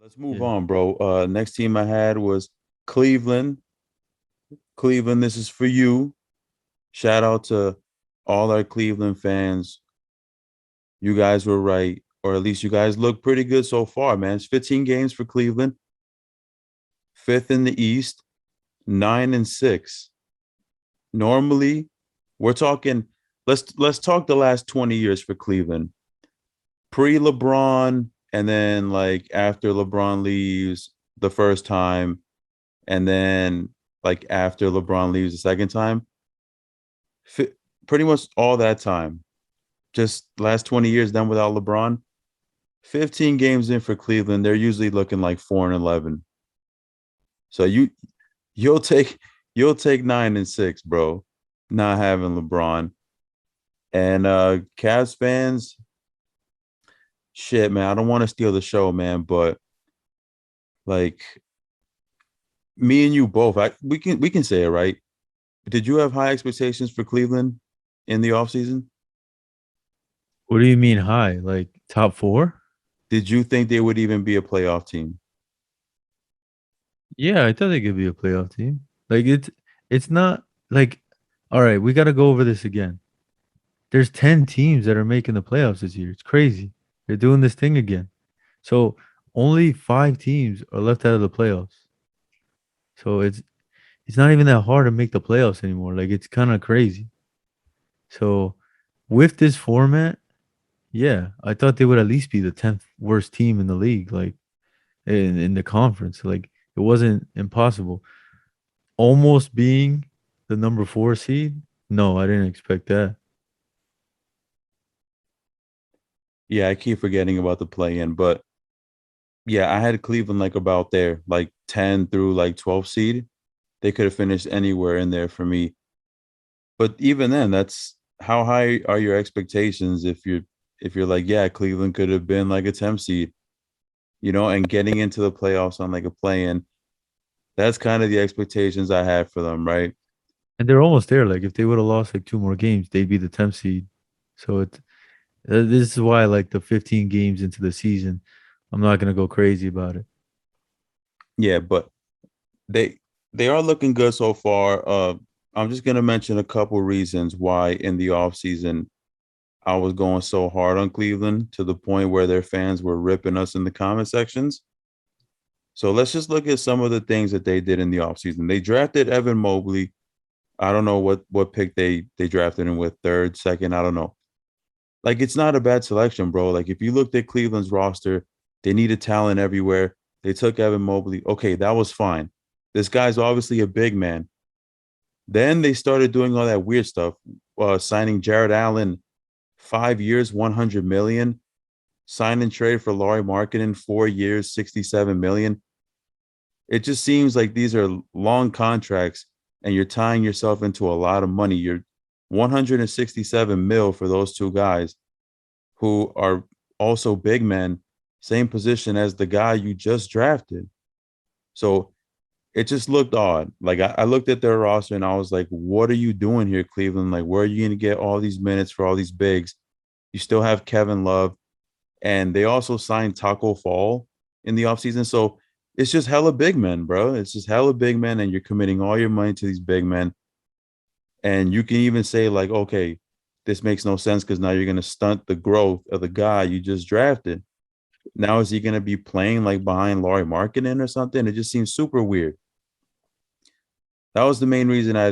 Let's move Yeah. on, bro. Next team I had was Cleveland. Cleveland, this is for you. Shout out to all our Cleveland fans. You guys were right, or at least you guys look pretty good so far, man. It's 15 games for Cleveland, fifth in the East, 9-6. Normally, we're talking. Let's talk the last 20 years for Cleveland. Pre-LeBron, and then like after LeBron leaves the first time, and then like after LeBron leaves the second time, pretty much all that time, just last 20 years done without LeBron, 15 games in for Cleveland, they're usually looking like 4-11. So you'll take you'll take 9-6, bro, not having LeBron. And Cavs fans, shit, man, I don't want to steal the show, man, but like me and you both, we can say it, right? Did you have high expectations for Cleveland in the offseason? What do you mean high? Like top four? Did you think they would even be a playoff team? Yeah, I thought they could be a playoff team. Like it's not like all right, we gotta go over this again. There's 10 teams that are making the playoffs this year. It's crazy. They're doing this thing again. So only five teams are left out of the playoffs. So it's not even that hard to make the playoffs anymore. Like it's kind of crazy. So with this format, yeah, I thought they would at least be the 10th worst team in the league. Like in the conference. Like it wasn't impossible. Almost being the number four seed. No, I didn't expect that. Yeah, I keep forgetting about the play in, but yeah, I had Cleveland like about there, like 10 through like 12 seed. They could have finished anywhere in there for me. But even then, that's how high are your expectations if you're like, yeah, Cleveland could have been like a 10 seed, and getting into the playoffs on like a play in. That's kind of the expectations I had for them, right? And they're almost there. Like if they would have lost like two more games, they'd be the 10th seed. So this is why like the 15 games into the season, I'm not gonna go crazy about it. Yeah, but they they are looking good so far. I'm just gonna mention a couple reasons why in the offseason I was going so hard on Cleveland to the point where their fans were ripping us in the comment sections. So let's just look at some of the things that they did in the offseason. They drafted Evan Mobley. I don't know what pick they drafted him with, third, second, I don't know. Like it's not a bad selection, bro. Like if you looked at Cleveland's roster, they needed talent everywhere. They took Evan Mobley. Okay, that was fine. This guy's obviously a big man. Then they started doing all that weird stuff, signing Jared Allen 5 years, 100 million, sign and trade for Laurie Markkinen 4 years, 67 million. It just seems like these are long contracts and you're tying yourself into a lot of money. You're 167 mil for those two guys who are also big men, same position as the guy you just drafted. So it just looked odd. Like I looked at their roster and I was like, what are you doing here, Cleveland? Like, where are you going to get all these minutes for all these bigs? You still have Kevin Love. And they also signed Taco Fall in the offseason. So it's just hella big men, bro. It's just hella big men. And you're committing all your money to these big men. And you can even say, like, okay, this makes no sense because now you're going to stunt the growth of the guy you just drafted. Now is he going to be playing like behind Laurie Markkinen or something? It just seems super weird. That was the main reason I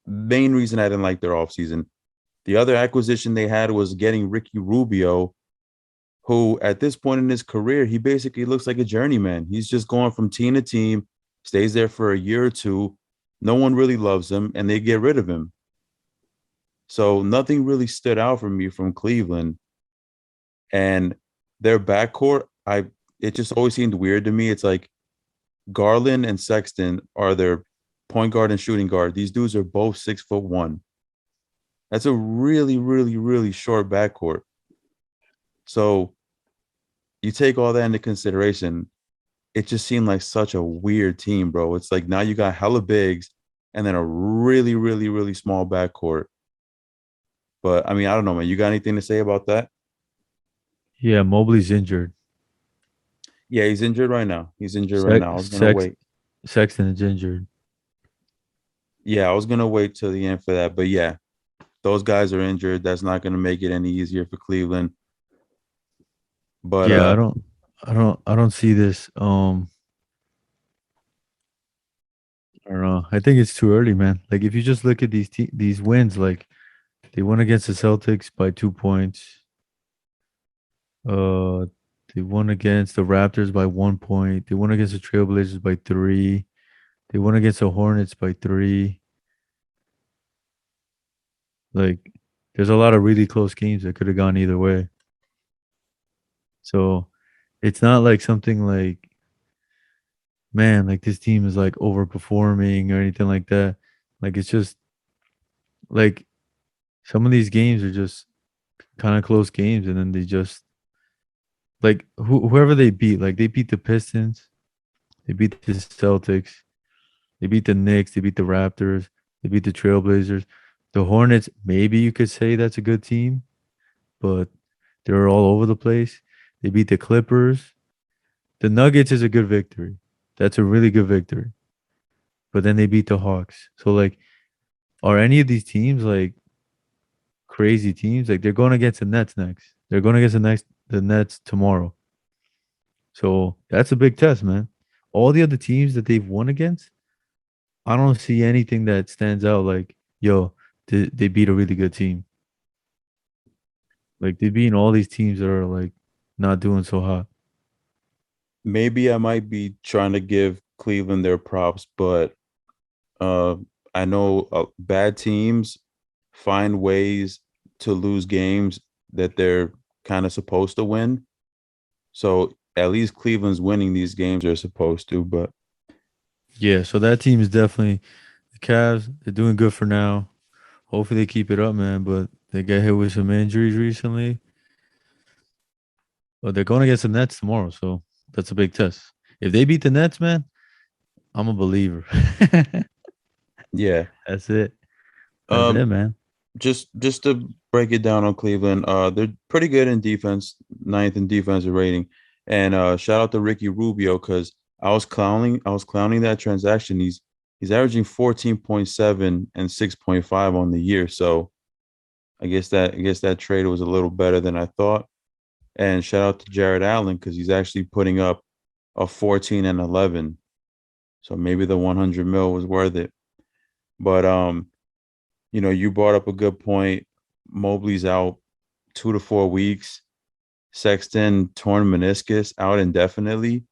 didn't like their offseason. The other acquisition they had was getting Ricky Rubio, who at this point in his career, he basically looks like a journeyman. He's just going from team to team, stays there for a year or two. No one really loves him, and they get rid of him. So nothing really stood out for me from Cleveland. And their backcourt, it just always seemed weird to me. It's like Garland and Sexton are their point guard and shooting guard. These dudes are both 6'1". That's a really, really, really short backcourt. So you take all that into consideration. It just seemed like such a weird team, bro. It's like now you got hella bigs and then a really, really, really small backcourt. But I mean, I don't know, man. You got anything to say about that? Yeah, Mobley's injured. Yeah, he's injured right now. He's injured right Sex, now. I was gonna Sex, wait. Sexton is injured. Yeah, I was gonna wait till the end for that. But yeah, those guys are injured. That's not gonna make it any easier for Cleveland. But Yeah, I don't see this. I don't know. I think it's too early, man. Like if you just look at these wins, like they won against the Celtics by 2 points. Uh, they won against the Raptors by 1 point. They won against the Trailblazers by three. They won against the Hornets by three. Like, there's a lot of really close games that could have gone either way. So it's not like something like, man, like this team is like overperforming or anything like that. Like it's just like some of these games are just kind of close games, and then they just like whoever they beat, like they beat the Pistons, they beat the Celtics, they beat the Knicks, they beat the Raptors, they beat the Trailblazers, the Hornets. Maybe you could say that's a good team, but they're all over the place. They beat the Clippers. The Nuggets is a good victory. That's a really good victory. But then they beat the Hawks. So like, are any of these teams like crazy teams? Like they're going against the Nets next. They're going against the Nets tomorrow. So that's a big test, man. All the other teams that they've won against, I don't see anything that stands out like, yo, they beat a really good team. Like they beat all these teams that are like not doing so hot. maybe I might be trying to give Cleveland their props, but uh, I know bad teams find ways to lose games that they're kind of supposed to win. So at least Cleveland's winning these games they're supposed to. But Yeah, so that team is definitely the Cavs. They're doing good for now. Hopefully they keep it up, man. But they got hit with some injuries recently. But they're going against the Nets tomorrow, so that's a big test. If they beat the Nets, man, I'm a believer. yeah, That's it. That's it, um, man. just to break it down on Cleveland, they're pretty good in defense, ninth in defensive rating, and shout out to Ricky Rubio because I was clowning that transaction. He's averaging 14.7 and 6.5 on the year, so I guess that trade was a little better than I thought. And shout out to Jared Allen because he's actually putting up a 14 and 11. So maybe the 100 mil was worth it. But you know, you brought up a good point. Mobley's out 2 to 4 weeks. Sexton torn meniscus out indefinitely.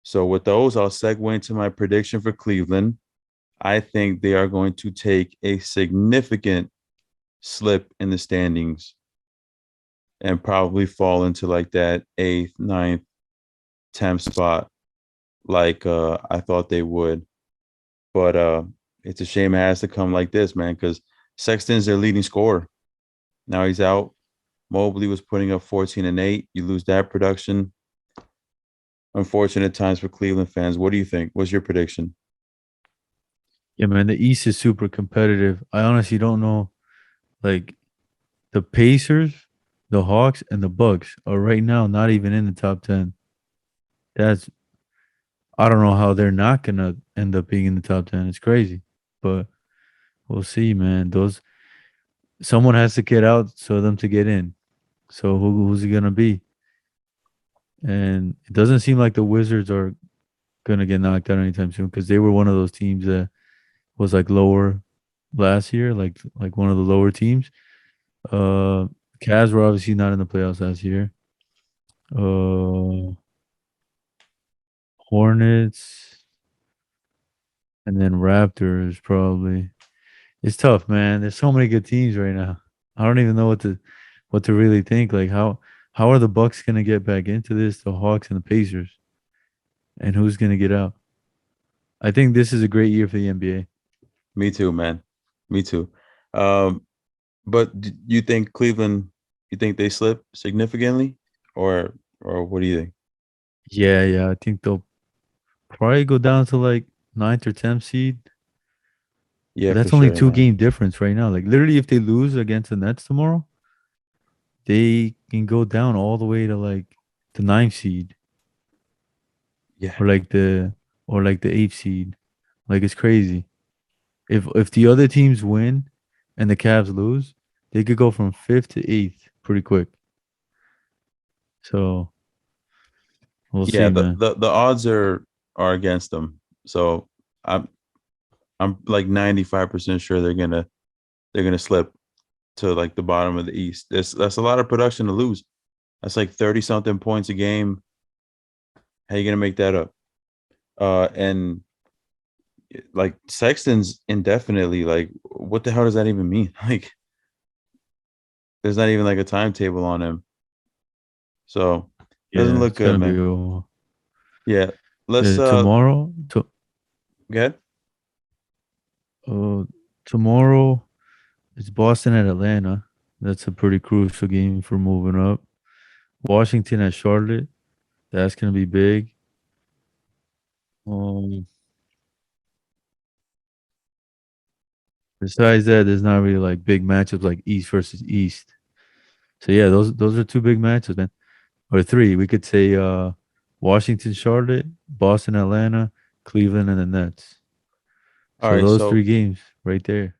So with those, I'll segue into my prediction for Cleveland. I think they are going to take a significant slip in the standings and probably fall into like that eighth, ninth, 10th spot, like I thought they would. But it's a shame it has to come like this, man, because Sexton's their leading scorer. Now he's out. Mobley was putting up 14 and 8. You lose that production. Unfortunate times for Cleveland fans. What do you think? What's your prediction? Yeah, man. The East is super competitive. I honestly don't know. Like the Pacers, the Hawks, and the Bucks are right now not even in the top 10. That's I don't know how they're not gonna end up being in the top 10. It's crazy, but we'll see, man. Those someone has to get out so them to get in. So who's it gonna be? And it doesn't seem like the Wizards are gonna get knocked out anytime soon because they were one of those teams that was like lower last year, like one of the lower teams. Uh, Cavs were obviously not in the playoffs last year. Uh, Hornets and then Raptors probably. It's tough, man. There's so many good teams right now. I don't even know what to really think. Like how are the Bucks gonna get back into this? The Hawks and the Pacers, and who's gonna get out? I think this is a great year for the NBA. Me too, man. Me too. Um, but you think Cleveland? You think they slip significantly, or what do you think? Yeah, yeah. I think they'll probably go down to like ninth or tenth seed. Yeah, But for that's only sure, two man. game difference right now. Like literally, if they lose against the Nets tomorrow, they can go down all the way to like the ninth seed. Yeah. or like the eighth seed. Like it's crazy. If the other teams win and the Cavs lose, they could go from fifth to eighth pretty quick. So we'll Yeah, see, the, man. the the odds are against them. So I'm I'm like 95% sure they're gonna slip to like the bottom of the East. That's a lot of production to lose. That's like 30 something points a game. How you gonna make that up? And like Sexton's indefinitely, like what the hell does that even mean? Like there's not even like a timetable on him. So doesn't Yeah, look it's good, gonna be man. over. Yeah. Let's Tomorrow. get Uh, tomorrow it's Boston at Atlanta. That's a pretty crucial game for moving up. Washington at Charlotte. That's gonna be big. Um, Besides that, there's not really like big matchups like East versus East. So yeah, those are two big matchups, man. Or three. We could say Washington, Charlotte, Boston, Atlanta, Cleveland, and the Nets. all So right, those so three games right there.